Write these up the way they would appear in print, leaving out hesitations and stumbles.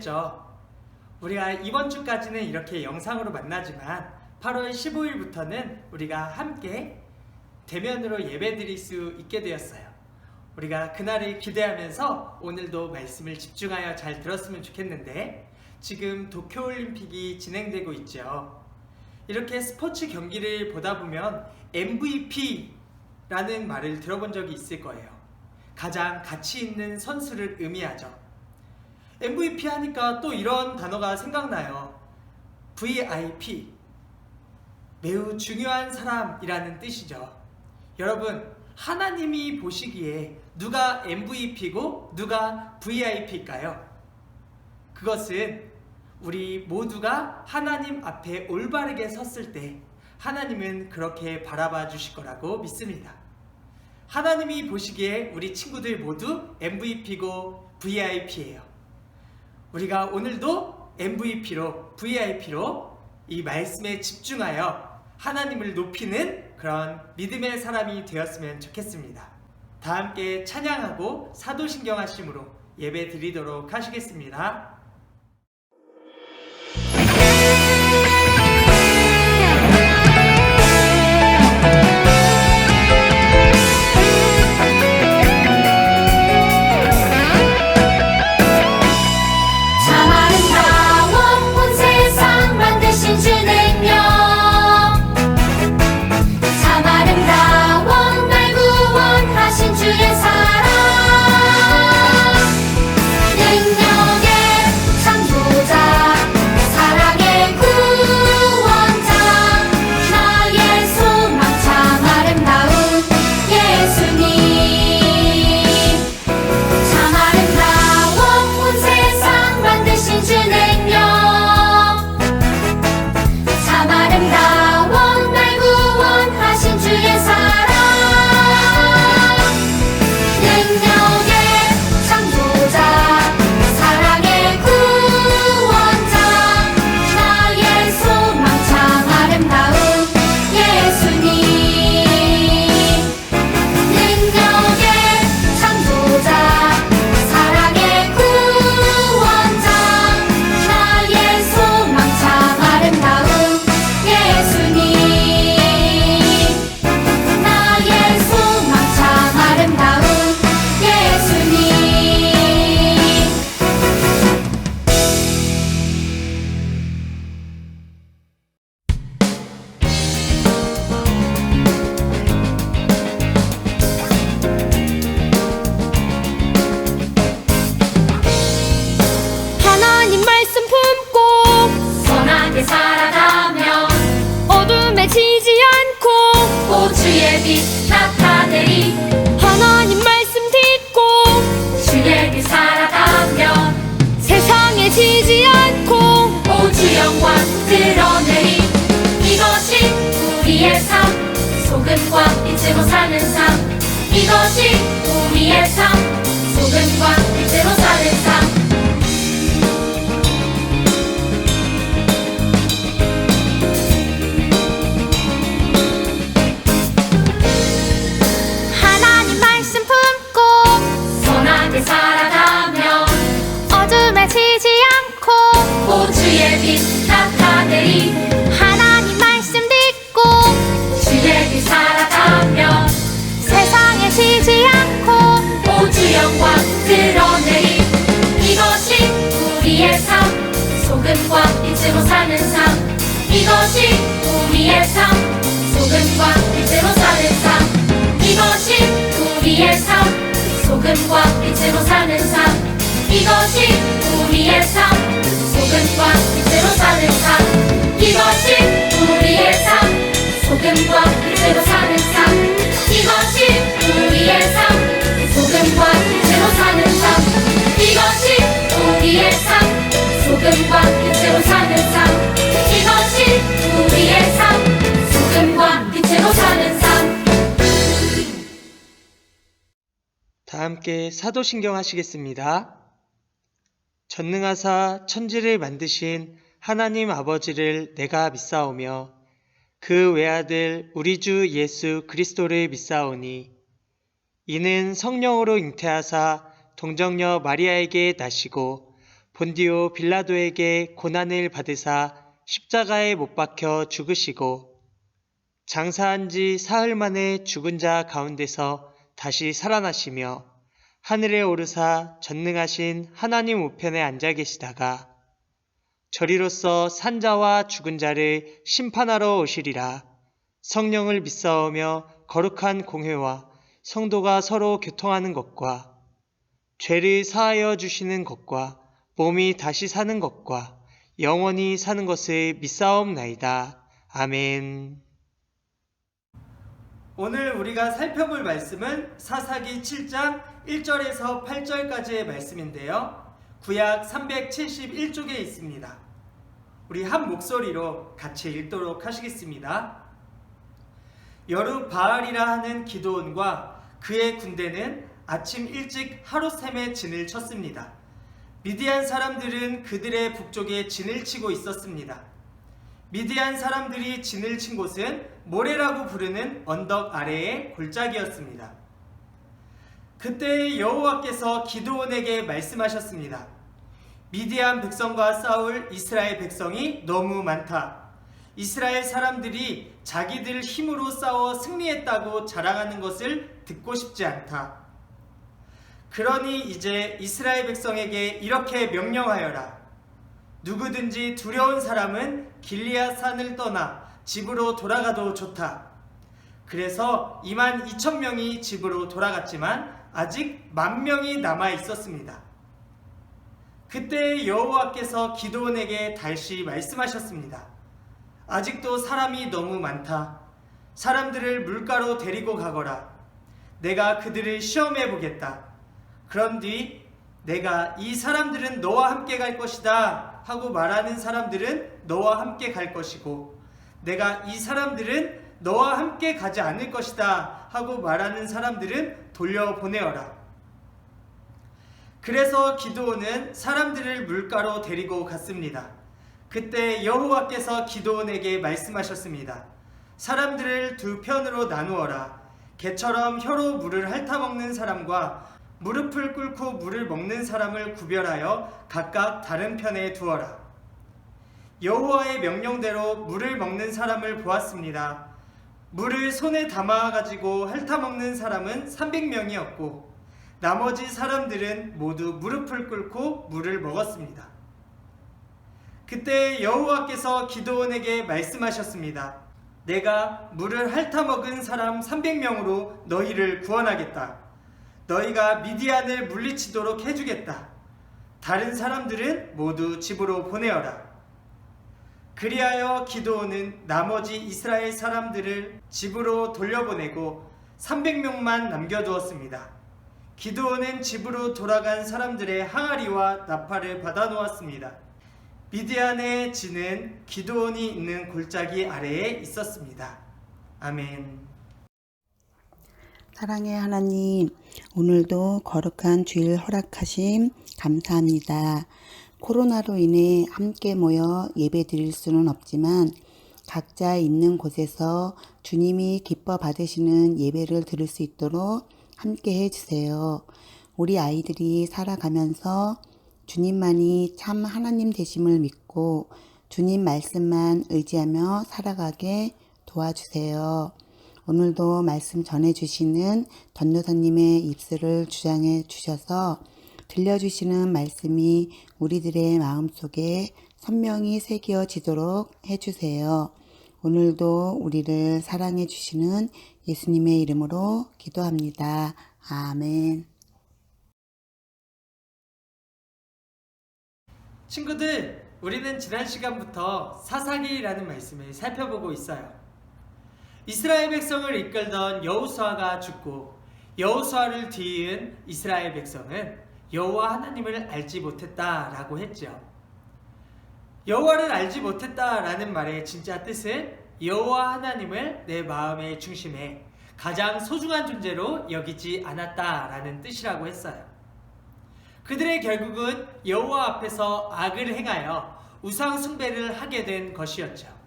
됐죠. 우리가 이번 주까지는 이렇게 영상으로 만나지만 8월 15일부터는 우리가 함께 대면으로 예배드릴 수 있게 되었어요. 우리가 그날을 기대하면서 오늘도 말씀을 집중하여 잘 들었으면 좋겠는데, 지금 도쿄올림픽이 진행되고 있죠. 이렇게 스포츠 경기를 보다 보면 MVP라는 말을 들어본 적이 있을 거예요. 가장 가치 있는 선수를 의미하죠. MVP 하니까 또 이런 단어가 생각나요. VIP, 매우 중요한 사람이라는 뜻이죠. 여러분, 하나님이 보시기에 누가 MVP고 누가 VIP일까요? 그것은 우리 모두가 하나님 앞에 올바르게 섰을 때 하나님은 그렇게 바라봐 주실 거라고 믿습니다. 하나님이 보시기에 우리 친구들 모두 MVP고 VIP예요. 우리가 오늘도 MVP로 VIP로 이 말씀에 집중하여 하나님을 높이는 그런 믿음의 사람이 되었으면 좋겠습니다. 다 함께 찬양하고 사도신경 하심으로 예배 드리도록 하시겠습니다. 소금과 빛으로 사는 삶, 이것이 우리의 삶. 소금과 빛으로 사는 삶. 하나님 말씀 품고 선하게 살아가며 어둠에 지지 않고 주의 빛 나타내리. 하나님 말씀 듣고 주의 빛 살아가며 세상에 지지 않고 주 영광 드러내리. 이것이 우리의 삶. 소금과 빛으로 사는 삶. 이것이 우리의 삶. 소금과 빛으로 사는 삶. 이것이 우리의 삶. 소금과 빛으로 사는 삶. 이것이 우리의 삶. 소금과 빛으로 사는 삶. 이것이 우리의 삶. 소금과 빛으로 사는 삶. 이것이 우리의 삶. 소금과 빛으로 사는 삶. 이것이 우리의 삶. 소금과 빛으로 사는 삶. 이것이 우리의 삶. 소금과 빛으로 사는 삶. 다 함께 사도신경 하시겠습니다. 전능하사 천지를 만드신 하나님 아버지를 내가 믿사오며 그 외아들 우리 주 예수 그리스도를 믿사오니 이는 성령으로 잉태하사 동정녀 마리아에게 나시고 본디오 빌라도에게 고난을 받으사 십자가에 못 박혀 죽으시고 장사한 지 사흘 만에 죽은 자 가운데서 다시 살아나시며 하늘에 오르사 전능하신 하나님 우편에 앉아 계시다가 저리로서 산 자와 죽은 자를 심판하러 오시리라. 성령을 믿사오며 거룩한 공회와 성도가 서로 교통하는 것과 죄를 사하여 주시는 것과 몸이 다시 사는 것과 영원히 사는 것을 믿사옵나이다. 아멘. 오늘 우리가 살펴볼 말씀은 사사기 7장 1절에서 8절까지의 말씀인데요. 구약 371쪽에 있습니다. 우리 한 목소리로 같이 읽도록 하시겠습니다. 여룻바알이라 하는 기드온과 그의 군대는 아침 일찍 하룻샘에 진을 쳤습니다. 미디안 사람들은 그들의 북쪽에 진을 치고 있었습니다. 미디안 사람들이 진을 친 곳은 모레라고 부르는 언덕 아래의 골짜기였습니다. 그때 여호와께서 기드온에게 말씀하셨습니다. 미디안 백성과 싸울 이스라엘 백성이 너무 많다. 이스라엘 사람들이 자기들 힘으로 싸워 승리했다고 자랑하는 것을 듣고 싶지 않다. 그러니 이제 이스라엘 백성에게 이렇게 명령하여라. 누구든지 두려운 사람은 길리앗 산을 떠나 집으로 돌아가도 좋다. 그래서 22,000명이 집으로 돌아갔지만 아직 10,000명이 남아 있었습니다. 그때 여호와께서 기드온에게 다시 말씀하셨습니다. 아직도 사람이 너무 많다. 사람들을 물가로 데리고 가거라. 내가 그들을 시험해 보겠다. 그런 뒤 내가 이 사람들은 너와 함께 갈 것이다 하고 말하는 사람들은 너와 함께 갈 것이고, 내가 이 사람들은 너와 함께 가지 않을 것이다 하고 말하는 사람들은 돌려보내어라. 그래서 기드온은 사람들을 물가로 데리고 갔습니다. 그때 여호와께서 기드온에게 말씀하셨습니다. 사람들을 두 편으로 나누어라. 개처럼 혀로 물을 핥아먹는 사람과 무릎을 꿇고 물을 먹는 사람을 구별하여 각각 다른 편에 두어라. 여호와의 명령대로 물을 먹는 사람을 보았습니다. 물을 손에 담아가지고 핥아먹는 사람은 300명이었고 나머지 사람들은 모두 무릎을 꿇고 물을 먹었습니다. 그때 여호와께서 기드온에게 말씀하셨습니다. 내가 물을 핥아먹은 사람 300명으로 너희를 구원하겠다. 너희가 미디안을 물리치도록 해주겠다. 다른 사람들은 모두 집으로 보내어라. 그리하여 기드온은 나머지 이스라엘 사람들을 집으로 돌려보내고 300명만 남겨두었습니다. 기드온은 집으로 돌아간 사람들의 항아리와 나팔을 받아놓았습니다. 미디안의 진은 기드온이 있는 골짜기 아래에 있었습니다. 아멘. 사랑의 하나님, 오늘도 거룩한 주일 허락하심 감사합니다. 코로나로 인해 함께 모여 예배 드릴 수는 없지만 각자 있는 곳에서 주님이 기뻐 받으시는 예배를 드릴 수 있도록 함께 해주세요. 우리 아이들이 살아가면서 주님만이 참 하나님 되심을 믿고 주님 말씀만 의지하며 살아가게 도와주세요. 오늘도 말씀 전해주시는 전도사님의 입술을 주장해 주셔서 들려주시는 말씀이 우리들의 마음속에 선명히 새겨지도록 해주세요. 오늘도 우리를 사랑해 주시는 예수님의 이름으로 기도합니다. 아멘. 친구들, 우리는 지난 시간부터 사사기라는 말씀을 살펴보고 있어요. 이스라엘 백성을 이끌던 여호수아가 죽고 여호수아를 뒤이은 이스라엘 백성은 여호와 하나님을 알지 못했다라고 했죠. 여호와를 알지 못했다라는 말의 진짜 뜻은 여호와 하나님을 내 마음의 중심에 가장 소중한 존재로 여기지 않았다라는 뜻이라고 했어요. 그들의 결국은 여호와 앞에서 악을 행하여 우상 숭배를 하게 된 것이었죠.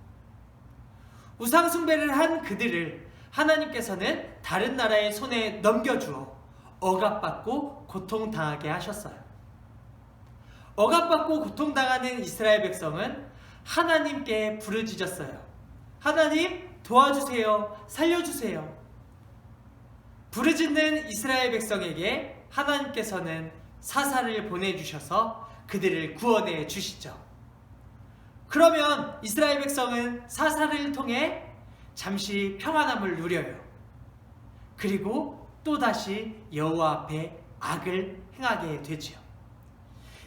우상 숭배를 한 그들을 하나님께서는 다른 나라의 손에 넘겨주어 억압받고 고통당하게 하셨어요. 억압받고 고통당하는 이스라엘 백성은 하나님께 부르짖었어요. 하나님 도와주세요. 살려주세요. 부르짖는 이스라엘 백성에게 하나님께서는 사사를 보내주셔서 그들을 구원해 주시죠. 그러면 이스라엘 백성은 사사를 통해 잠시 평안함을 누려요. 그리고 또다시 여호와 앞에 악을 행하게 되죠.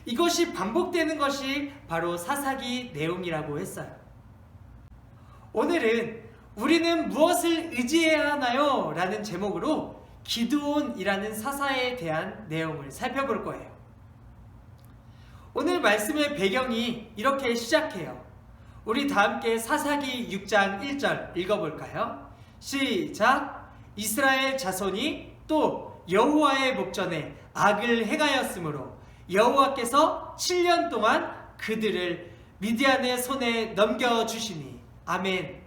이것이 반복되는 것이 바로 사사기 내용이라고 했어요. 오늘은 우리는 무엇을 의지해야 하나요? 라는 제목으로 기드온이라는 사사에 대한 내용을 살펴볼 거예요. 오늘 말씀의 배경이 이렇게 시작해요. 우리 다 함께 사사기 6장 1절 읽어볼까요? 시작! 이스라엘 자손이 또 여호와의 목전에 악을 행하였으므로 여호와께서 7년 동안 그들을 미디안의 손에 넘겨주시니. 아멘.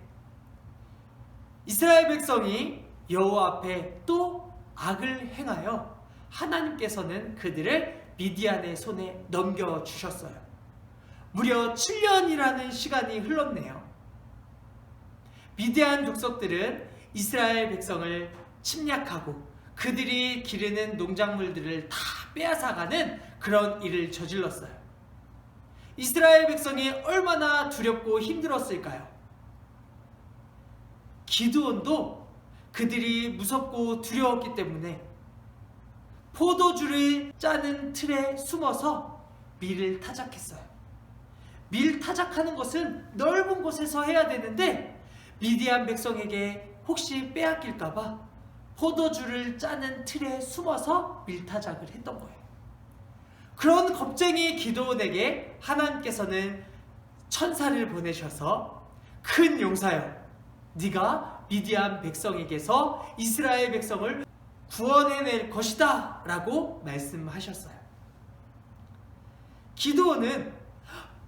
이스라엘 백성이 여호와 앞에 또 악을 행하여 하나님께서는 그들을 미디안의 손에 넘겨주셨어요. 무려 7년이라는 시간이 흘렀네요. 미디안 족속들은 이스라엘 백성을 침략하고 그들이 기르는 농작물들을 다 빼앗아가는 그런 일을 저질렀어요. 이스라엘 백성이 얼마나 두렵고 힘들었을까요? 기드온도 그들이 무섭고 두려웠기 때문에 포도주를 짜는 틀에 숨어서 밀을 타작했어요. 밀 타작하는 것은 넓은 곳에서 해야 되는데 미디안 백성에게 혹시 빼앗길까봐 포도주를 짜는 틀에 숨어서 밀 타작을 했던 거예요. 그런 겁쟁이 기드온에게 하나님께서는 천사를 보내셔서 큰 용사여, 네가 미디안 백성에게서 이스라엘 백성을 구원해낼 것이다 라고 말씀하셨어요. 기드온은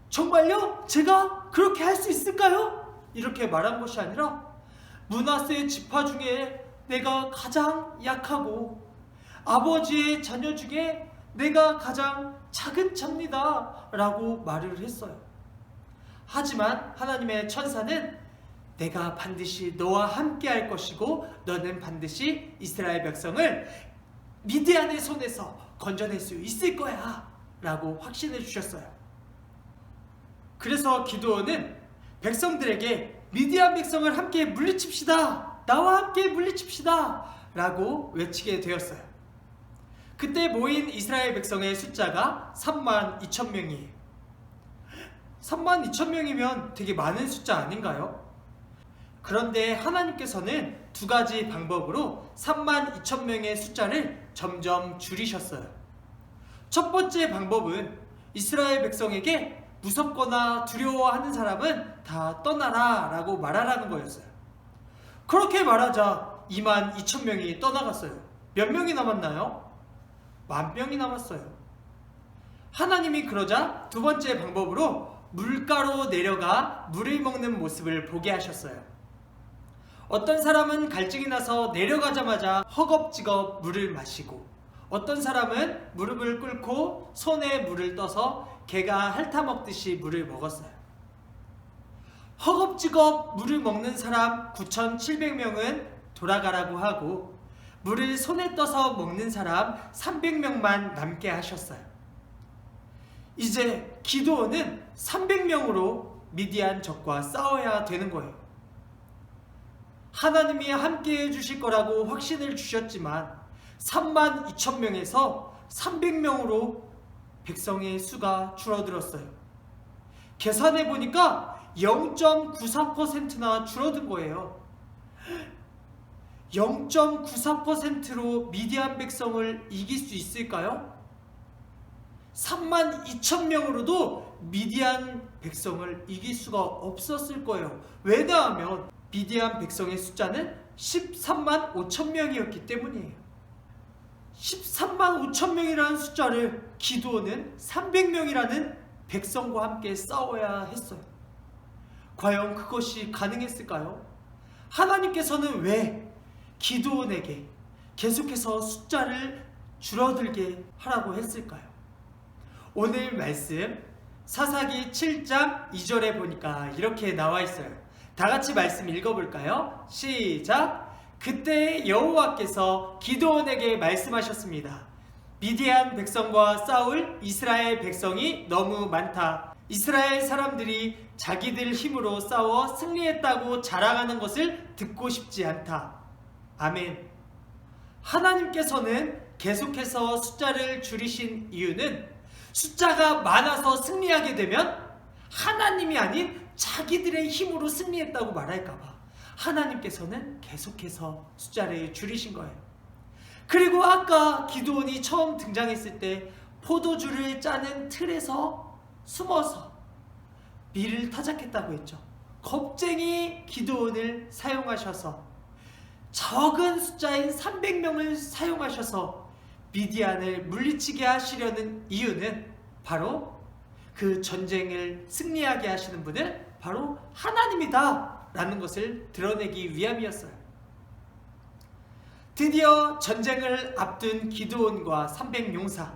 정말요? 제가 그렇게 할 수 있을까요? 이렇게 말한 것이 아니라 므낫세 지파 중에 내가 가장 약하고 아버지의 자녀 중에 내가 가장 작은 자입니다 라고 말을 했어요. 하지만 하나님의 천사는 내가 반드시 너와 함께 할 것이고 너는 반드시 이스라엘 백성을 미디안의 손에서 건져낼 수 있을 거야 라고 확신해 주셨어요. 그래서 기드온은 백성들에게 미디안 백성을 함께 물리칩시다, 나와 함께 물리칩시다 라고 외치게 되었어요. 그때 모인 이스라엘 백성의 숫자가 32,000명이에요. 32,000명이면 되게 많은 숫자 아닌가요? 그런데 하나님께서는 두 가지 방법으로 32,000명의 숫자를 점점 줄이셨어요. 첫 번째 방법은 이스라엘 백성에게 무섭거나 두려워하는 사람은 다 떠나라 라고 말하라는 거였어요. 그렇게 말하자 22,000명이 떠나갔어요. 몇 명이 남았나요? 10,000명이 남았어요. 하나님이 그러자 두 번째 방법으로 물가로 내려가 물을 먹는 모습을 보게 하셨어요. 어떤 사람은 갈증이 나서 내려가자마자 허겁지겁 물을 마시고, 어떤 사람은 무릎을 꿇고 손에 물을 떠서 개가 핥아먹듯이 물을 먹었어요. 허겁지겁 물을 먹는 사람 9,700명은 돌아가라고 하고, 물을 손에 떠서 먹는 사람 300명만 남게 하셨어요. 이제 기드온은 300명으로 미디안 적과 싸워야 되는 거예요. 하나님이 함께 해주실 거라고 확신을 주셨지만 32,000명에서 300명으로 백성의 수가 줄어들었어요. 계산해 보니까 0.94%나 줄어든 거예요. 0.94%로 미디안 백성을 이길 수 있을까요? 32,000명으로도 미디안 백성을 이길 수가 없었을 거예요. 왜냐하면 미디안 백성의 숫자는 135,000명이었기 때문이에요. 135,000명이라는 숫자를 기드온은 300명이라는 백성과 함께 싸워야 했어요. 과연 그것이 가능했을까요? 하나님께서는 왜 기드온에게 계속해서 숫자를 줄어들게 하라고 했을까요? 오늘 말씀 사사기 7장 2절에 보니까 이렇게 나와 있어요. 다 같이 말씀 읽어볼까요? 시작! 그때 여호와께서 기드온에게 말씀하셨습니다. 미디안 백성과 싸울 이스라엘 백성이 너무 많다. 이스라엘 사람들이 자기들 힘으로 싸워 승리했다고 자랑하는 것을 듣고 싶지 않다. 아멘. 하나님께서는 계속해서 숫자를 줄이신 이유는 숫자가 많아서 승리하게 되면 하나님이 아닌 자기들의 힘으로 승리했다고 말할까봐 하나님께서는 계속해서 숫자를 줄이신 거예요. 그리고 아까 기드온이 처음 등장했을 때 포도주를 짜는 틀에서 숨어서 밀을 타작했다고 했죠. 겁쟁이 기드온을 사용하셔서 적은 숫자인 300명을 사용하셔서 미디안을 물리치게 하시려는 이유는 바로 그 전쟁을 승리하게 하시는 분은 바로 하나님이다 라는 것을 드러내기 위함이었어요. 드디어 전쟁을 앞둔 기드온과 300용사,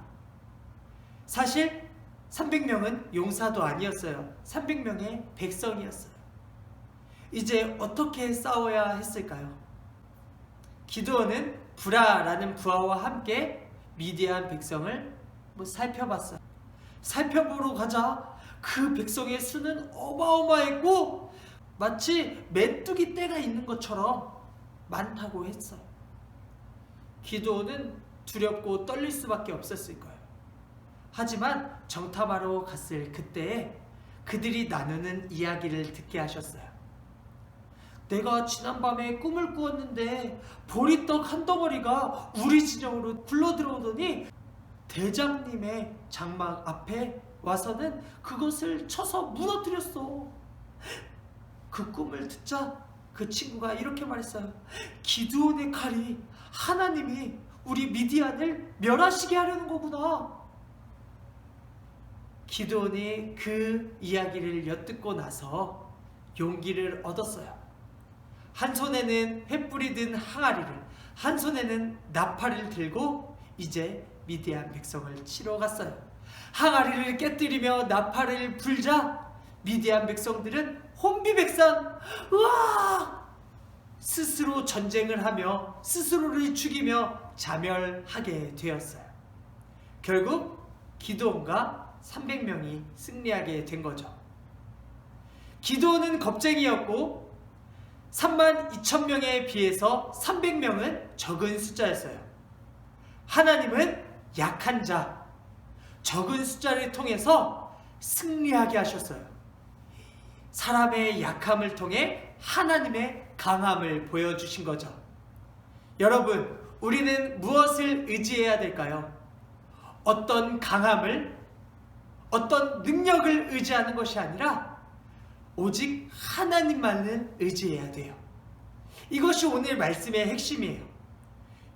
사실 300명은 용사도 아니었어요. 300명의 백성이었어요. 이제 어떻게 싸워야 했을까요? 기드온은 브라라는 부하와 함께 미디안 백성을 살펴봤어요. 살펴보러 가자 그 백성의 수는 어마어마했고 마치 메뚜기 떼가 있는 것처럼 많다고 했어요. 기드온은 두렵고 떨릴 수밖에 없었을 거예요. 하지만 정탐하러 갔을 그때에 그들이 나누는 이야기를 듣게 하셨어요. 내가 지난밤에 꿈을 꾸었는데 보리떡 한 덩어리가 우리 진영으로 굴러들어오더니 대장님의 장막 앞에 와서는 그것을 쳐서 무너뜨렸어. 그 꿈을 듣자 그 친구가 이렇게 말했어요. 기드온의 칼이 하나님이 우리 미디안을 멸하시게 하려는 거구나. 기드온이 그 이야기를 엿듣고 나서 용기를 얻었어요. 한 손에는 횃불이 든 항아리를, 한 손에는 나팔을 들고 이제 미디안 백성을 치러 갔어요. 항아리를 깨뜨리며 나팔을 불자 미디안 백성들은 혼비백산, 으아! 스스로 전쟁을 하며 스스로를 죽이며 자멸하게 되었어요. 결국 기드온과 300명이 승리하게 된 거죠. 기드온은 겁쟁이였고 32,000명에 비해서 300명은 적은 숫자였어요. 하나님은 약한 자, 적은 숫자를 통해서 승리하게 하셨어요. 사람의 약함을 통해 하나님의 강함을 보여주신 거죠. 여러분, 우리는 무엇을 의지해야 될까요? 어떤 강함을, 어떤 능력을 의지하는 것이 아니라 오직 하나님만을 의지해야 돼요. 이것이 오늘 말씀의 핵심이에요.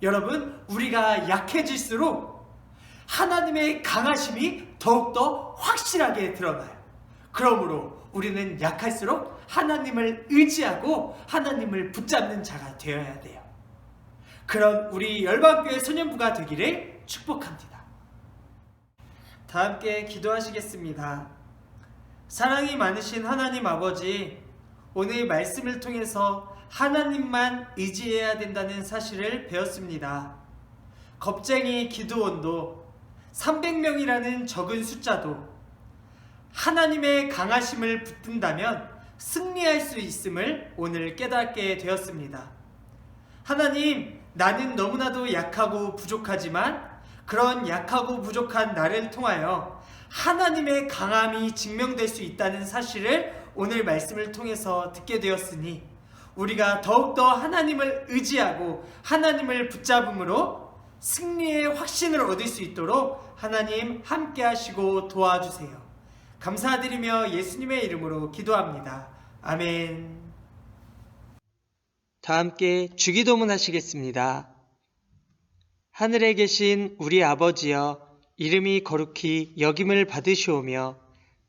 여러분, 우리가 약해질수록 하나님의 강하심이 더욱더 확실하게 드러나요. 그러므로 우리는 약할수록 하나님을 의지하고 하나님을 붙잡는 자가 되어야 돼요. 그런 우리 열방교회 소년부가 되기를 축복합니다. 다 함께 기도하시겠습니다. 사랑이 많으신 하나님 아버지, 오늘 말씀을 통해서 하나님만 의지해야 된다는 사실을 배웠습니다. 겁쟁이 기드온도 300명이라는 적은 숫자도 하나님의 강하심을 붙든다면 승리할 수 있음을 오늘 깨닫게 되었습니다. 하나님, 나는 너무나도 약하고 부족하지만 그런 약하고 부족한 나를 통하여 하나님의 강함이 증명될 수 있다는 사실을 오늘 말씀을 통해서 듣게 되었으니 우리가 더욱더 하나님을 의지하고 하나님을 붙잡음으로 승리의 확신을 얻을 수 있도록 하나님 함께 하시고 도와주세요. 감사드리며 예수님의 이름으로 기도합니다. 아멘. 다 함께 주기도문 하시겠습니다. 하늘에 계신 우리 아버지여, 이름이 거룩히 여김을 받으시오며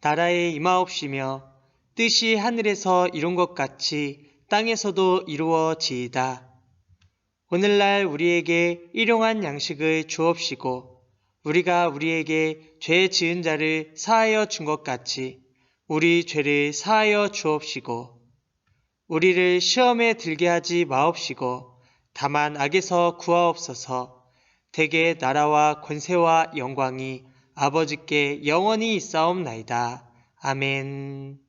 나라에 임하옵시며 뜻이 하늘에서 이룬 것 같이 땅에서도 이루어지이다. 오늘날 우리에게 일용할 양식을 주옵시고 우리가 우리에게 죄 지은 자를 사하여 준 것 같이 우리 죄를 사하여 주옵시고 우리를 시험에 들게 하지 마옵시고 다만 악에서 구하옵소서. 대개 나라와 권세와 영광이 아버지께 영원히 있사옵나이다. 아멘.